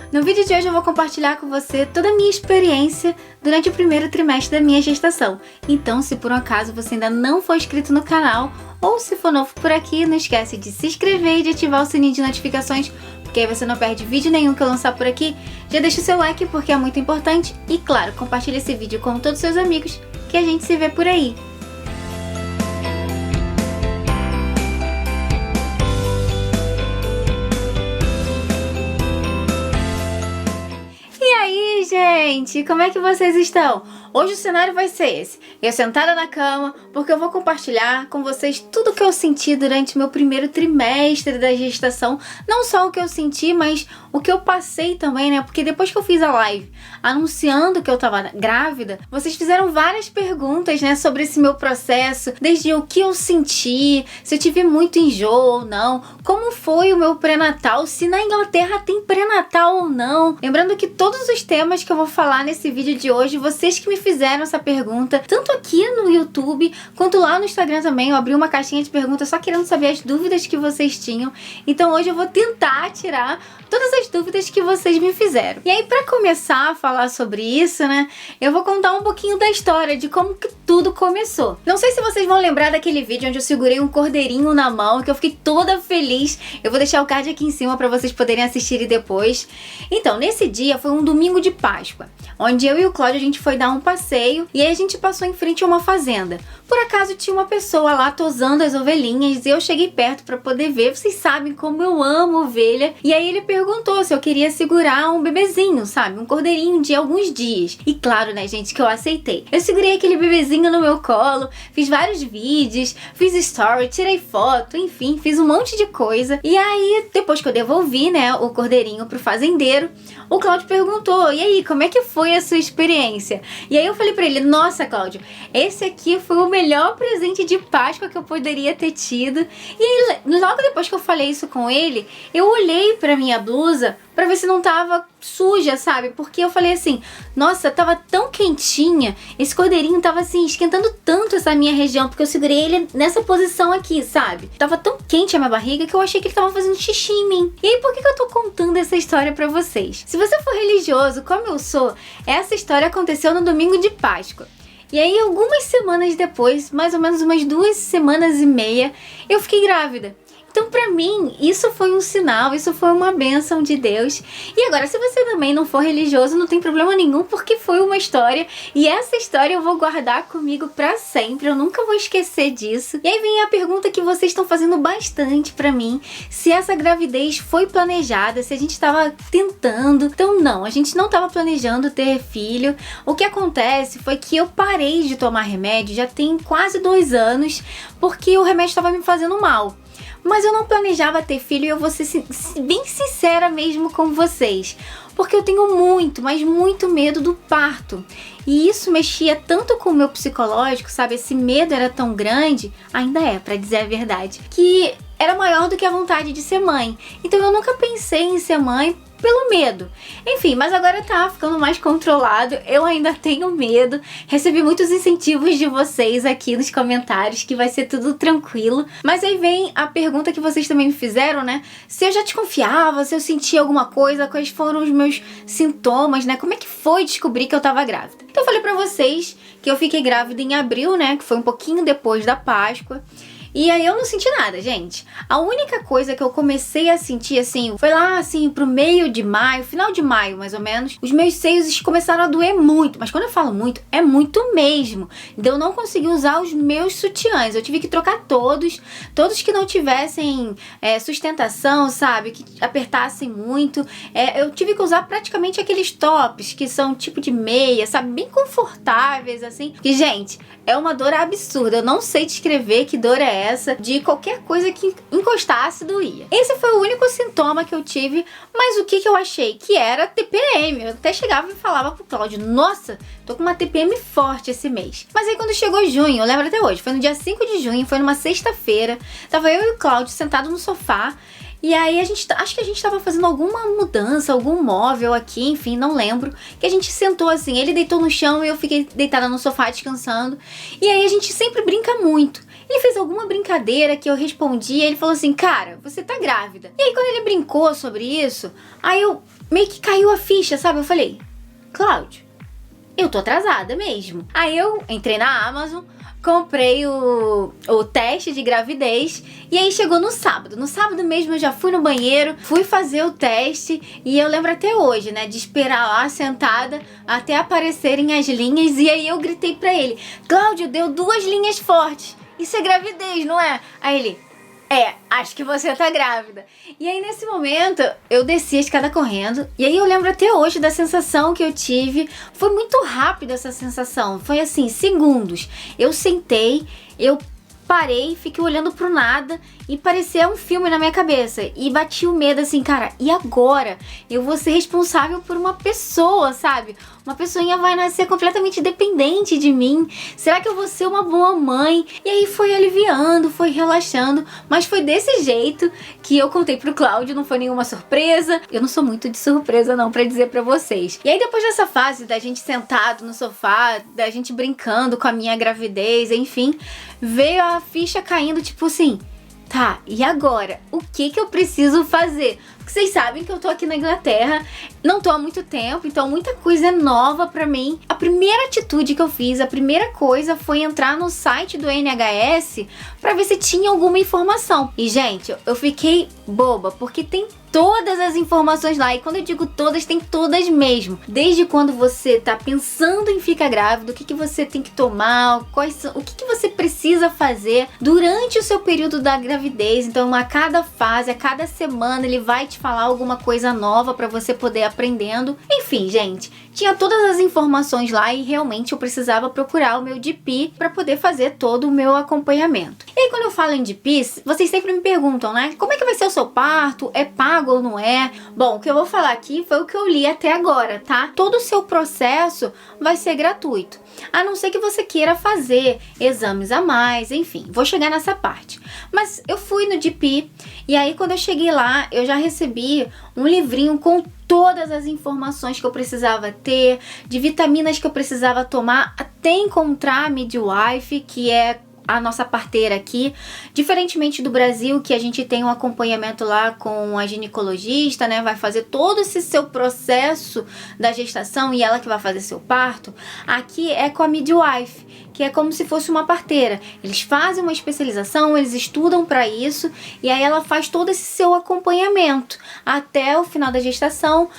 No vídeo de hoje eu vou compartilhar com você toda a minha experiência durante o primeiro trimestre da minha gestação. Então, se por um acaso você ainda não for inscrito no canal, ou se for novo por aqui, não esquece de se inscrever e de ativar o sininho de notificações, porque aí você não perde vídeo nenhum que eu lançar por aqui. Já deixa o seu like porque é muito importante e, claro, compartilha esse vídeo com todos os seus amigos, que a gente se vê por aí. E aí, gente, como é que vocês estão? Hoje o cenário vai ser esse, eu sentada na cama, porque eu vou compartilhar com vocês tudo que eu senti durante meu primeiro trimestre da gestação. Não só o que eu senti, mas o que eu passei também, né? Porque depois que eu fiz a live anunciando que eu tava grávida, vocês fizeram várias perguntas, né, sobre esse meu processo, desde o que eu senti, se eu tive muito enjoo ou não, como foi o meu pré-natal, se na Inglaterra tem pré-natal ou não. Lembrando que todos os temas que eu vou falar nesse vídeo de hoje, vocês que me fizeram essa pergunta, tanto aqui no YouTube, quanto lá no Instagram também. Eu abri uma caixinha de perguntas só querendo saber as dúvidas que vocês tinham. Então hoje eu vou tentar tirar todas as dúvidas que vocês me fizeram. E aí, pra começar a falar sobre isso, né, eu vou contar um pouquinho da história, de como que tudo começou. Não sei se vocês vão lembrar daquele vídeo onde eu segurei um cordeirinho na mão, que eu fiquei toda feliz. Eu vou deixar o card aqui em cima pra vocês poderem assistir depois. Então, nesse dia foi um domingo de Páscoa, onde eu e o Cláudio a gente foi dar um passeio e aí a gente passou em frente a uma fazenda. Por acaso tinha uma pessoa lá tosando as ovelhinhas e eu cheguei perto pra poder ver. Vocês sabem como eu amo ovelha. E aí ele perguntou se eu queria segurar um bebezinho, sabe? Um cordeirinho de alguns dias. E claro, né, gente, que eu aceitei. Eu segurei aquele bebezinho no meu colo, fiz vários vídeos, fiz story, tirei foto, enfim, fiz um monte de coisa. E aí, depois que eu devolvi, né, o cordeirinho pro fazendeiro, o Cláudio perguntou: e aí, como é que foi a sua experiência? E aí eu falei pra ele: nossa, Cláudio, esse aqui foi o melhor presente de Páscoa que eu poderia ter tido. E aí, logo depois que eu falei isso com ele, eu olhei pra minha blusa pra ver se não tava suja, sabe? Porque eu falei assim: nossa, tava tão quentinha, esse cordeirinho tava assim, esquentando tanto essa minha região, porque eu segurei ele nessa posição aqui, sabe? Tava tão quente a minha barriga que eu achei que ele tava fazendo xixi em mim. E aí, por que eu tô contando essa história pra vocês? Se você for religioso, como eu sou, essa história aconteceu no domingo de Páscoa. E aí, algumas semanas depois, mais ou menos umas 2 semanas e meia, eu fiquei grávida. Então, pra mim, isso foi um sinal, isso foi uma bênção de Deus. E agora, se você também não for religioso, não tem problema nenhum, porque foi uma história. E essa história eu vou guardar comigo pra sempre, eu nunca vou esquecer disso. E aí vem a pergunta que vocês estão fazendo bastante pra mim: se essa gravidez foi planejada, se a gente estava tentando. Então não, a gente não estava planejando ter filho. O que acontece foi que eu parei de tomar remédio já tem quase 2 anos, porque o remédio estava me fazendo mal. Mas eu não planejava ter filho e eu vou ser bem sincera mesmo com vocês, porque eu tenho muito, mas muito medo do parto. E isso mexia tanto com o meu psicológico, sabe? Esse medo era tão grande, ainda é, pra dizer a verdade, que era maior do que a vontade de ser mãe. Então eu nunca pensei em ser mãe pelo medo. Enfim, mas agora tá ficando mais controlado. Eu ainda tenho medo. Recebi muitos incentivos de vocês aqui nos comentários que vai ser tudo tranquilo. Mas aí vem a pergunta que vocês também me fizeram, né? Se eu já desconfiava, se eu sentia alguma coisa, quais foram os meus sintomas, né? Como é que foi descobrir que eu tava grávida? Então eu falei pra vocês que eu fiquei grávida em abril, né? Que foi um pouquinho depois da Páscoa. E aí eu não senti nada, gente. A única coisa que eu comecei a sentir, assim, foi lá, assim, pro meio de maio, final de maio, mais ou menos. Os meus seios começaram a doer muito. Mas quando eu falo muito, é muito mesmo. Então eu não consegui usar os meus sutiãs. Eu tive que trocar todos que não tivessem sustentação, sabe? Que apertassem muito. Eu tive que usar praticamente aqueles tops que são tipo de meia, sabe? Bem confortáveis, assim. Que, gente, é uma dor absurda. Eu não sei descrever que dor é essa, de qualquer coisa que encostasse doía. Esse foi o único sintoma que eu tive, mas o que eu achei? Que era TPM. Eu até chegava e falava pro Cláudio: nossa, tô com uma TPM forte esse mês. Mas aí quando chegou junho, eu lembro até hoje, foi no dia 5 de junho, foi numa sexta-feira, tava eu e o Cláudio sentados no sofá. E aí acho que a gente tava fazendo alguma mudança, algum móvel aqui, enfim, não lembro. Que a gente sentou assim, ele deitou no chão e eu fiquei deitada no sofá descansando. E aí a gente sempre brinca muito. Ele fez alguma brincadeira que eu respondi e ele falou assim, cara, você tá grávida. E aí quando ele brincou sobre isso, aí eu meio que caiu a ficha, sabe? Eu falei, Cláudio, eu tô atrasada mesmo. Aí eu entrei na Amazon, comprei o teste de gravidez e aí chegou no sábado. No sábado mesmo eu já fui no banheiro, fui fazer o teste e eu lembro até hoje, né, de esperar lá sentada até aparecerem as linhas e aí eu gritei pra ele, Cláudio, deu 2 linhas fortes. Isso é gravidez, não é? Aí ele, acho que você tá grávida. E aí nesse momento eu desci a escada correndo. E aí eu lembro até hoje da sensação que eu tive. Foi muito rápido essa sensação. Foi assim, segundos. Eu sentei, eu parei, fiquei olhando pro nada e parecia um filme na minha cabeça. E bati o medo assim, cara, e agora? Eu vou ser responsável por uma pessoa, sabe? Uma pessoinha vai nascer completamente dependente de mim. Será que eu vou ser uma boa mãe? E aí foi aliviando, foi relaxando. Mas foi desse jeito que eu contei pro Cláudio, não foi nenhuma surpresa. Eu não sou muito de surpresa não, pra dizer pra vocês. E aí depois dessa fase da gente sentado no sofá, da gente brincando com a minha gravidez, enfim, veio a ficha caindo, tipo assim, tá, e agora? O que eu preciso fazer? Porque vocês sabem que eu tô aqui na Inglaterra, não tô há muito tempo, então muita coisa é nova pra mim. A primeira atitude que eu fiz, a primeira coisa foi entrar no site do NHS pra ver se tinha alguma informação. E, gente, eu fiquei boba, porque tem todas as informações lá. E quando eu digo todas, tem todas mesmo. Desde quando você tá pensando em ficar grávida, o que você tem que tomar, o que você precisa fazer durante o seu período da gravidez. Então, a cada fase, a cada semana, ele vai te falar alguma coisa nova pra você poder ir aprendendo. Enfim, gente, tinha todas as informações lá e realmente eu precisava procurar o meu GP pra poder fazer todo o meu acompanhamento. E aí, quando eu falo em GP, vocês sempre me perguntam, né? Como é que vai ser o seu parto? É pago ou não é? Bom, o que eu vou falar aqui foi o que eu li até agora, tá? Todo o seu processo vai ser gratuito. A não ser que você queira fazer exames a mais, enfim, vou chegar nessa parte. Mas eu fui no GP e aí quando eu cheguei lá, eu já recebi um livrinho com todas as informações que eu precisava ter, de vitaminas que eu precisava tomar, até encontrar a midwife, que é a nossa parteira aqui, diferentemente do Brasil, que a gente tem um acompanhamento lá com a ginecologista, né, vai fazer todo esse seu processo da gestação e ela que vai fazer seu parto. Aqui é com a midwife, que é como se fosse uma parteira. Eles fazem uma especialização, eles estudam para isso e aí ela faz todo esse seu acompanhamento até o final da gestação.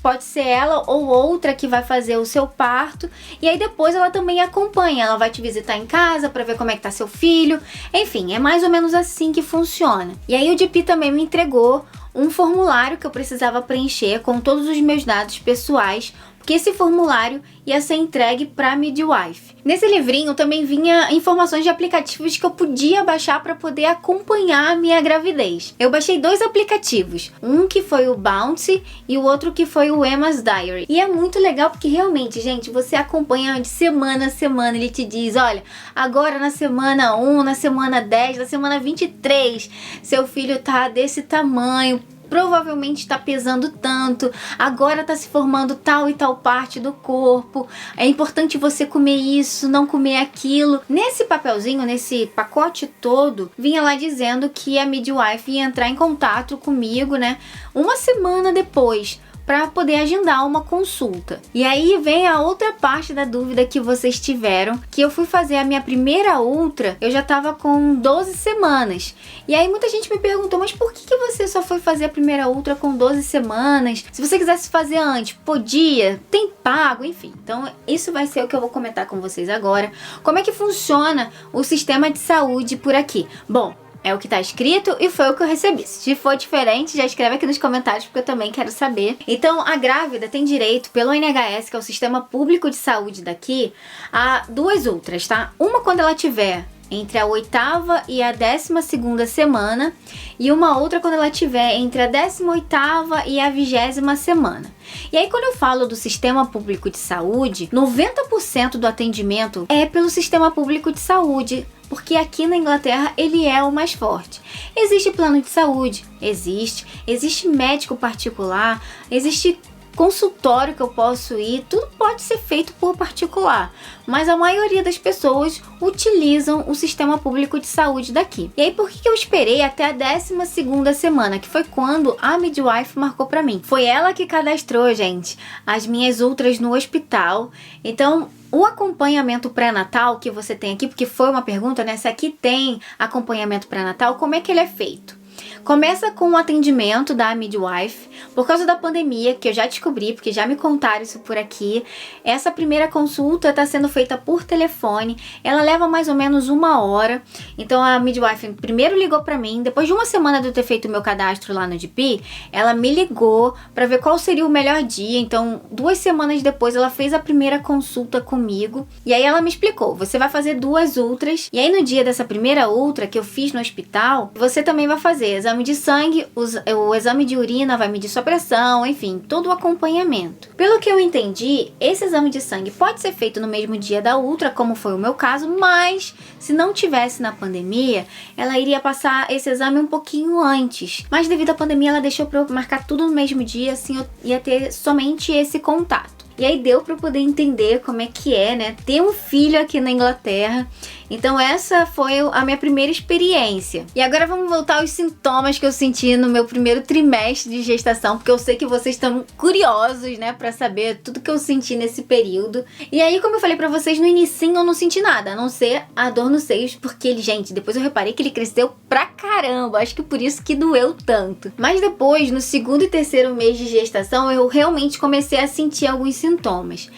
Pode ser ela ou outra que vai fazer o seu parto e aí depois ela também acompanha, ela vai te visitar em casa para ver como é que tá seu filho. Enfim, é mais ou menos assim que funciona. E aí o GP também me entregou um formulário que eu precisava preencher com todos os meus dados pessoais, porque esse formulário ia ser entregue para a midwife. Nesse livrinho também vinha informações de aplicativos que eu podia baixar para poder acompanhar a minha gravidez. Eu baixei 2 aplicativos, um que foi o Bounty e o outro que foi o Emma's Diary. E é muito legal porque realmente, gente, você acompanha de semana a semana, ele te diz, olha, agora na semana 1, na semana 10, na semana 23, seu filho tá desse tamanho, provavelmente está pesando tanto, agora está se formando tal e tal parte do corpo, é importante você comer isso, não comer aquilo. Nesse papelzinho, nesse pacote todo, vinha lá dizendo que a midwife ia entrar em contato comigo, né, uma semana depois, para poder agendar uma consulta. E aí vem a outra parte da dúvida que vocês tiveram, que eu fui fazer a minha primeira ultra, eu já tava com 12 semanas. E aí muita gente me perguntou, mas por que você só foi fazer a primeira ultra com 12 semanas? Se você quisesse fazer antes, podia, tem pago, enfim. Então isso vai ser o que eu vou comentar com vocês agora. Como é que funciona o sistema de saúde por aqui? Bom, é o que tá escrito e foi o que eu recebi. Se for diferente, já escreve aqui nos comentários porque eu também quero saber. Então, a grávida tem direito pelo NHS, que é o Sistema Público de Saúde daqui, a 2 ultras, tá? Uma quando ela tiver entre a 8ª e a 12ª semana e uma outra quando ela tiver entre a 18ª e a 20ª semana. E aí quando eu falo do Sistema Público de Saúde, 90% do atendimento é pelo Sistema Público de Saúde, porque aqui na Inglaterra ele é o mais forte. Existe plano de saúde, existe médico particular, existe consultório que eu posso ir, tudo pode ser feito por particular, mas a maioria das pessoas utilizam o sistema público de saúde daqui. E aí por que eu esperei até a 12ª semana, que foi quando a midwife marcou pra mim? Foi ela que cadastrou, gente, as minhas ultras no hospital. Então, o acompanhamento pré-natal que você tem aqui, porque foi uma pergunta, né? Se aqui tem acompanhamento pré-natal, como é que ele é feito? Começa com o atendimento da midwife. Por causa da pandemia, que eu já descobri, porque já me contaram isso por aqui, essa primeira consulta está sendo feita por telefone. Ela leva mais ou menos 1 hora. Então a midwife primeiro ligou para mim, depois de 1 semana de eu ter feito o meu cadastro lá no GP, ela me ligou para ver qual seria o melhor dia. Então 2 semanas depois ela fez a primeira consulta comigo. E aí ela me explicou, você vai fazer 2 ultras. E aí no dia dessa primeira ultra que eu fiz no hospital, você também vai fazer exame de sangue, o exame de urina, vai medir sua pressão, enfim, todo o acompanhamento. Pelo que eu entendi, esse exame de sangue pode ser feito no mesmo dia da ultra, como foi o meu caso, mas se não tivesse na pandemia, ela iria passar esse exame um pouquinho antes. Mas devido à pandemia, ela deixou para eu marcar tudo no mesmo dia, assim eu ia ter somente esse contato. E aí deu para eu poder entender como é que é, né, ter um filho aqui na Inglaterra. Então essa foi a minha primeira experiência. E agora vamos voltar aos sintomas que eu senti no meu primeiro trimestre de gestação, porque eu sei que vocês estão curiosos, né, pra saber tudo que eu senti nesse período. E aí, como eu falei pra vocês, no inicinho eu não senti nada, a não ser a dor nos seios, porque ele, gente, depois eu reparei que ele cresceu pra caramba, acho que por isso que doeu tanto. Mas depois, no 2º e 3º mês de gestação, eu realmente comecei a sentir alguns sintomas.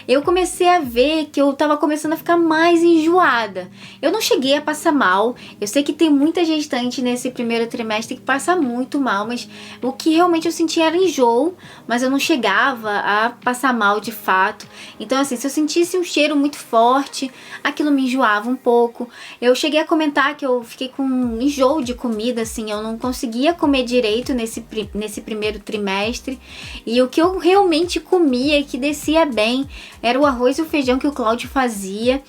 Eu comecei a ver que eu tava começando a ficar mais enjoada. Eu não cheguei a passar mal. Eu sei que tem muita gestante nesse primeiro trimestre que passa muito mal, mas o que realmente eu sentia era enjoo, mas eu não chegava a passar mal de fato. Então assim, se eu sentisse um cheiro muito forte, aquilo me enjoava um pouco. Eu cheguei a comentar que eu fiquei com enjoo de comida, assim, eu não conseguia comer direito nesse primeiro trimestre. E o que eu realmente comia e que descia bem era o arroz e o feijão que o Cláudio fazia.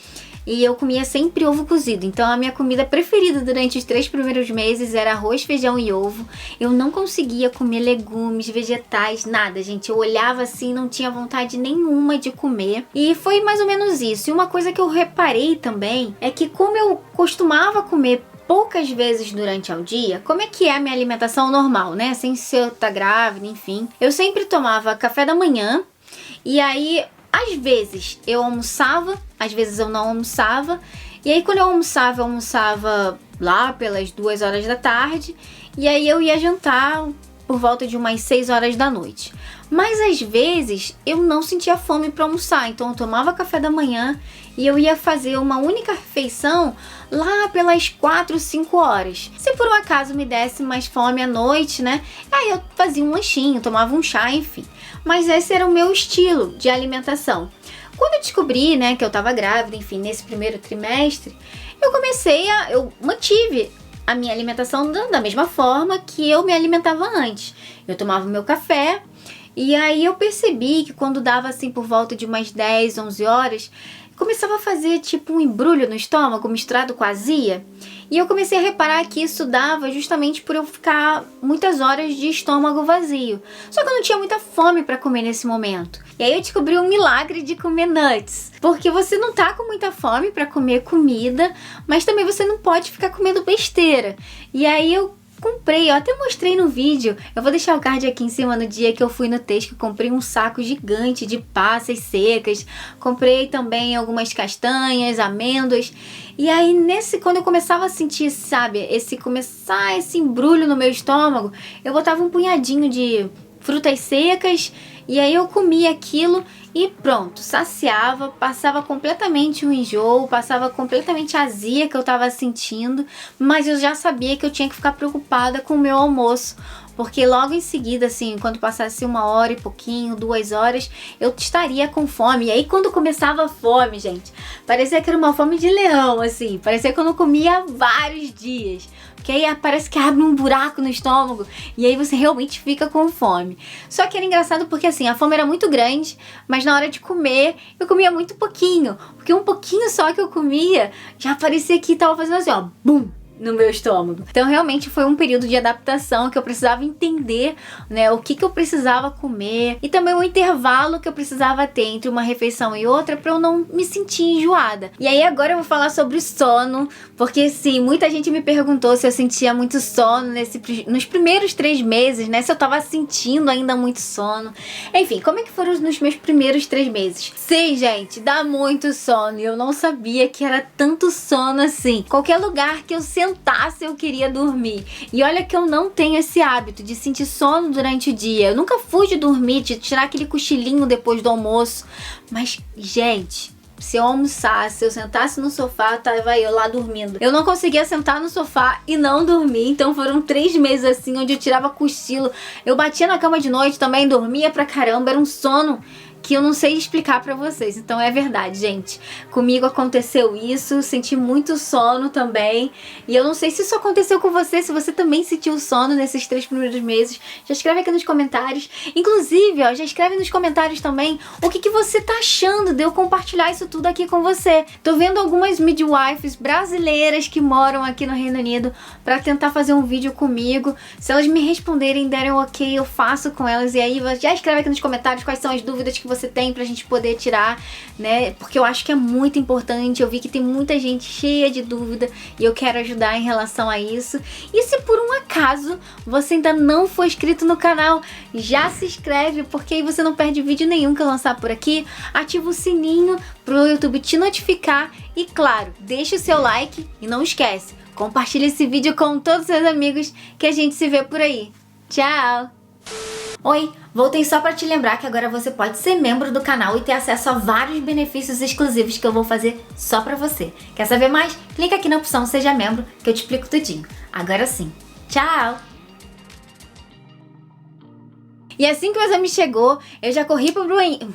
E eu comia sempre ovo cozido. Então a minha comida preferida durante os 3 primeiros meses era arroz, feijão e ovo. Eu não conseguia comer legumes, vegetais, nada, gente. Eu olhava assim e não tinha vontade nenhuma de comer. E foi mais ou menos isso. E uma coisa que eu reparei também é que como eu costumava comer poucas vezes durante o dia, como é que é a minha alimentação normal, né? Sem ser eu tá grávida, enfim. Eu sempre tomava café da manhã e aí às vezes eu almoçava, às vezes eu não almoçava. E aí quando eu almoçava lá pelas 2 horas da tarde. E aí eu ia jantar por volta de umas 6 horas da noite. Mas às vezes eu não sentia fome para almoçar. Então eu tomava café da manhã e eu ia fazer uma única refeição lá pelas 4, 5 horas. Se por um acaso me desse mais fome à noite, né? Aí eu fazia um lanchinho, tomava um chá, enfim. Mas esse era o meu estilo de alimentação. Quando eu descobri, né, que eu tava grávida, enfim, nesse primeiro trimestre, eu mantive a minha alimentação da mesma forma que eu me alimentava antes. Eu tomava o meu café e aí eu percebi que quando dava assim por volta de umas 10, 11 horas, começava a fazer tipo um embrulho no estômago misturado com azia. E eu comecei a reparar que isso dava justamente por eu ficar muitas horas de estômago vazio. Só que eu não tinha muita fome para comer nesse momento. E aí eu descobri um milagre de comer nuts. Porque você não tá com muita fome para comer comida, mas também você não pode ficar comendo besteira. E aí eu comprei, eu até mostrei no vídeo, eu vou deixar o card aqui em cima no dia que eu fui no Tesco, comprei um saco gigante de passas secas, comprei também algumas castanhas, amêndoas, e aí quando eu começava a sentir, sabe, esse embrulho no meu estômago, eu botava um punhadinho de frutas secas, e aí eu comia aquilo e pronto, saciava, passava completamente o enjoo, passava completamente a azia que eu tava sentindo, mas eu já sabia que eu tinha que ficar preocupada com o meu almoço, porque logo em seguida, assim, quando passasse 1 hora e pouquinho, 2 horas, eu estaria com fome. E aí quando começava a fome, gente, parecia que era uma fome de leão, assim, parecia que eu não comia há vários dias. Porque aí parece que abre um buraco no estômago e aí você realmente fica com fome. Só que era engraçado porque assim, a fome era muito grande, mas na hora de comer, eu comia muito pouquinho. Porque um pouquinho só que eu comia, já parecia que tava fazendo assim, ó, bum, no meu estômago. Então realmente foi um período de adaptação que eu precisava entender, né, o que eu precisava comer e também o intervalo que eu precisava ter entre uma refeição e outra para eu não me sentir enjoada. E aí agora eu vou falar sobre o sono, porque sim, muita gente me perguntou se eu sentia muito sono nos primeiros 3 meses, né, se eu tava sentindo ainda muito sono. Enfim, como é que foram nos meus primeiros 3 meses? Sim, gente, dá muito sono e eu não sabia que era tanto sono assim. Qualquer lugar que eu sentasse eu queria dormir. E olha que eu não tenho esse hábito de sentir sono durante o dia. Eu nunca fui de dormir, de tirar aquele cochilinho depois do almoço. Mas, gente, se eu almoçasse, se eu sentasse no sofá, tava eu lá dormindo. Eu não conseguia sentar no sofá e não dormir. Então foram 3 meses assim, onde eu tirava cochilo. Eu batia na cama de noite também, dormia pra caramba. Era um sono que eu não sei explicar pra vocês. Então é verdade, gente. Comigo aconteceu isso, senti muito sono também. E eu não sei se isso aconteceu com você, se você também sentiu sono nesses 3 primeiros meses. Já escreve aqui nos comentários. Inclusive, ó, já escreve nos comentários também o que você tá achando de eu compartilhar isso tudo aqui com você. Tô vendo algumas midwives brasileiras que moram aqui no Reino Unido pra tentar fazer um vídeo comigo. Se elas me responderem, derem ok, eu faço com elas. E aí, já escreve aqui nos comentários quais são as dúvidas que você tem pra gente poder tirar, né? Porque eu acho que é muito importante. Eu vi que tem muita gente cheia de dúvida e eu quero ajudar em relação a isso. E se por um acaso você ainda não for inscrito no canal, já se inscreve, porque aí você não perde vídeo nenhum que eu lançar por aqui. Ativa o sininho pro YouTube te notificar e, claro, deixa o seu like e não esquece, compartilha esse vídeo com todos os seus amigos que a gente se vê por aí. Tchau! Oi, voltei só para te lembrar que agora você pode ser membro do canal e ter acesso a vários benefícios exclusivos que eu vou fazer só para você. Quer saber mais? Clica aqui na opção Seja Membro que eu te explico tudinho. Agora sim, tchau! E assim que o exame chegou, eu já corri pro banheiro.